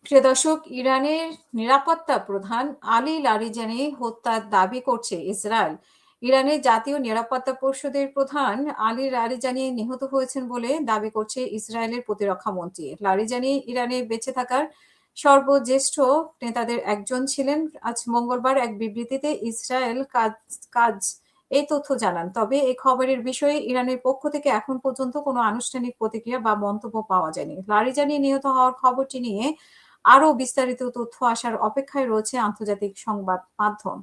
প্রিয় দর্শক, ইরানের নিরাপত্তা প্রধান আলী লারিজানি হত্যার দাবি করছে ইসরায়েল। ইরানের জাতীয় নিরাপত্তা পরিষদের প্রধান আলী লারিজানি নিহত হয়েছেন বলে দাবি করছে ইসরায়েলের প্রতিরক্ষা মন্ত্রী। লারিজানি ইরানে বেঁচে থাকার সর্বজ্যেষ্ঠ নেতাদের একজন ছিলেন। আজ মঙ্গলবার এক বিবৃতিতে ইসরায়েল কাজ কাজ এই তথ্য জানান। তবে এই খবরের বিষয়ে ইরানের পক্ষ থেকে এখন পর্যন্ত কোনো আনুষ্ঠানিক প্রতিক্রিয়া বা মন্তব্য পাওয়া যায়নি। লারিজানি নিহত হওয়ার খবরটি নিয়ে আরও বিস্তারিত তথ্য আসার অপেক্ষায় রয়েছে আন্তর্জাতিক সংবাদ মাধ্যম।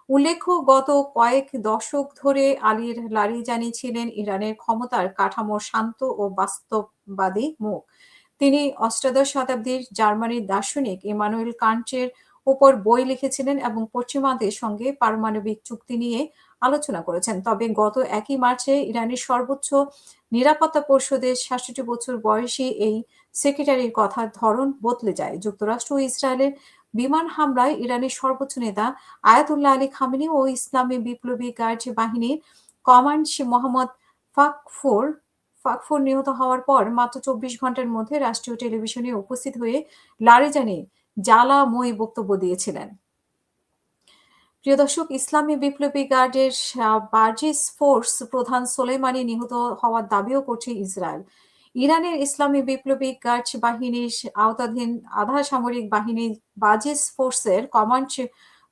উল্লেখ্য, গত কয়েক দশক ধরে আলীর লারিজানি ছিলেন ইরানের ক্ষমতার কাঠামোর শান্ত ও বাস্তববাদী মুখ। তিনি অষ্টাদশ শতাব্দীর জার্মানির দার্শনিক ইমানুয়েল কান্টের উপর বই লিখেছিলেন এবং পশ্চিমাদের সঙ্গে পারমাণবিক চুক্তি নিয়ে আলোচনা করেছেন। তবে গত একই মার্চে ইরানের সর্বোচ্চ নিরাপত্তা পরিষদের ৬৭ বছর বয়সী এই সেক্রেটারির কথার ধরন বদলে যায়। যুক্তরাষ্ট্র ও ইসরায়েলের বিমান হামলায় ইরানের সর্বোচ্চ নেতা আয়াতুল্লাহ আলী খামেনি ও ইসলামী বিপ্লবী গার্ড বাহিনীর কমান্ড মোহাম্মদ ফাকফুর ফাকফুর নিহত হওয়ার পর মাত্র ২৪ ঘন্টার মধ্যে রাষ্ট্রীয় টেলিভিশনে উপস্থিত হয়ে লারিজানি জ্বালাময়ী বক্তব্য দিয়েছিলেন। প্রিয় দর্শক, ইসলামী বিপ্লবী গার্ডের বার্জিস ফোর্স প্রধান সোলেমানি নিহত হওয়ার দাবিও করছে ইসরায়েল। ইরানের ইসলামী বিপ্লবী গার্ড বাহিনীর আওতাধীন আধা সামরিক বাহিনী বাজিস ফোর্সের কমান্ড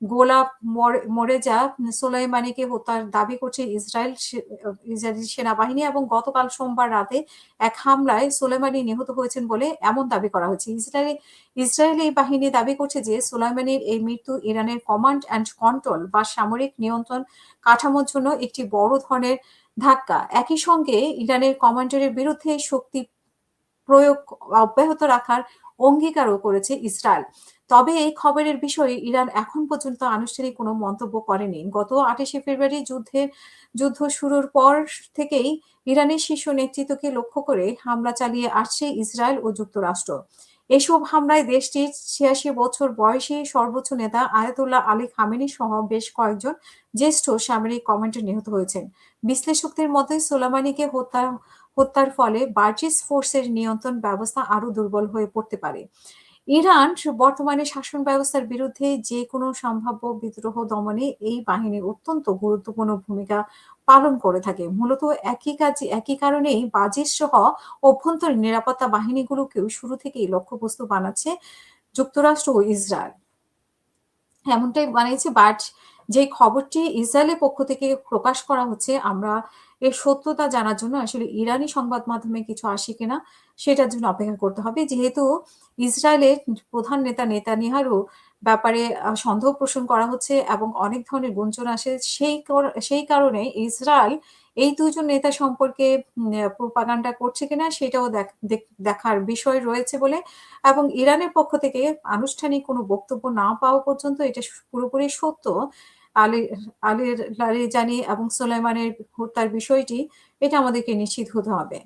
গোলাম মোরেজা সোলাইমানিকে হত্যার দাবি করছে ইসরায়েলি সেনাবাহিনী এবং গতকাল সোমবার রাতে এক হামলায় সোলাইমানি নিহত হয়েছেন বলে এমন দাবি করা হয়েছে। ইসরায়েলি বাহিনী দাবি করছে যে সোলাইমানির এই মৃত্যু ইরানের কমান্ড অ্যান্ড কন্ট্রোল বা সামরিক নিয়ন্ত্রণ কাঠামোর জন্য একটি বড় ধরনের ধাক্কা। একই সঙ্গে ইরানের কমান্ডারের বিরুদ্ধে শক্তি প্রয়োগ অব্যাহত রাখার অঙ্গীকারও করেছে ইসরায়েল। তবে এই খবরের বিষয়ে ইরান এখন পর্যন্ত আনুষ্ঠানিক কোনো মন্তব্য করেনি। গত ২৮শে ফেব্রুয়ারি যুদ্ধ শুরুর পর থেকেই ইরানের শীর্ষ নেতৃত্বকে লক্ষ্য করে হামলা চালিয়ে আসছে ইসরায়েল ও যুক্তরাষ্ট্র। এসব হামলায় দেশটির ৮৬ বছর বয়সী সর্বোচ্চ নেতা আয়াতুল্লাহ আলী খামেনি সহ বেশ কয়েকজন জ্যেষ্ঠ সামরিক কমান্ডার নিহত হয়েছেন। বিশ্লেষকদের মতে সোলাইমানিকে হত্যার ফলে বার্জিস ফোর্সের নিয়ন্ত্রণ ব্যবস্থা আরও দুর্বল হয়ে পড়তে পারে। ইরান বর্তমানে শাসন ব্যবস্থার বিরুদ্ধে যে কোনো সম্ভাব্য বিদ্রোহ দমনে এই বাহিনী অত্যন্ত গুরুত্বপূর্ণ ভূমিকা পালন করে থাকে। মূলত একই কারণেই বাজিস সহ অভ্যন্তরীণ নিরাপত্তা বাহিনীগুলোকেও শুরু থেকেই লক্ষ্যবস্তু বানাচ্ছে যুক্তরাষ্ট্র ও ইসরায়েল। এমনটাই বানিয়েছে। বাট যে খবরটি ইসরায়েলের পক্ষ থেকে প্রকাশ করা হচ্ছে, আমরা এর সত্যতা জানার জন্য আসলে ইরানি সংবাদ মাধ্যমে কিছু আসে কিনা সেটার জন্য অপেক্ষা করতে হবে। যেহেতু ইসরায়েলের প্রধান নেতা নেতানিয়াহুর ব্যাপারে সন্দেহ পোষণ করা হচ্ছে এবং অনেক ধরনের গুঞ্জন আসে, সেই কারণে ইসরায়েল এই ২ জন নেতা সম্পর্কে প্রোপাগান্ডা করছে কিনা সেটাও দেখার বিষয় রয়েছে বলে, এবং ইরানের পক্ষ থেকে আনুষ্ঠানিক কোনো বক্তব্য না পাওয়া পর্যন্ত এটা পুরোপুরি সত্য আলী আলীর লারিজানি এবং সোলাইমানের হত্যার বিষয়টি, এটা আমাদেরকে নিশ্চিত হতে হবে।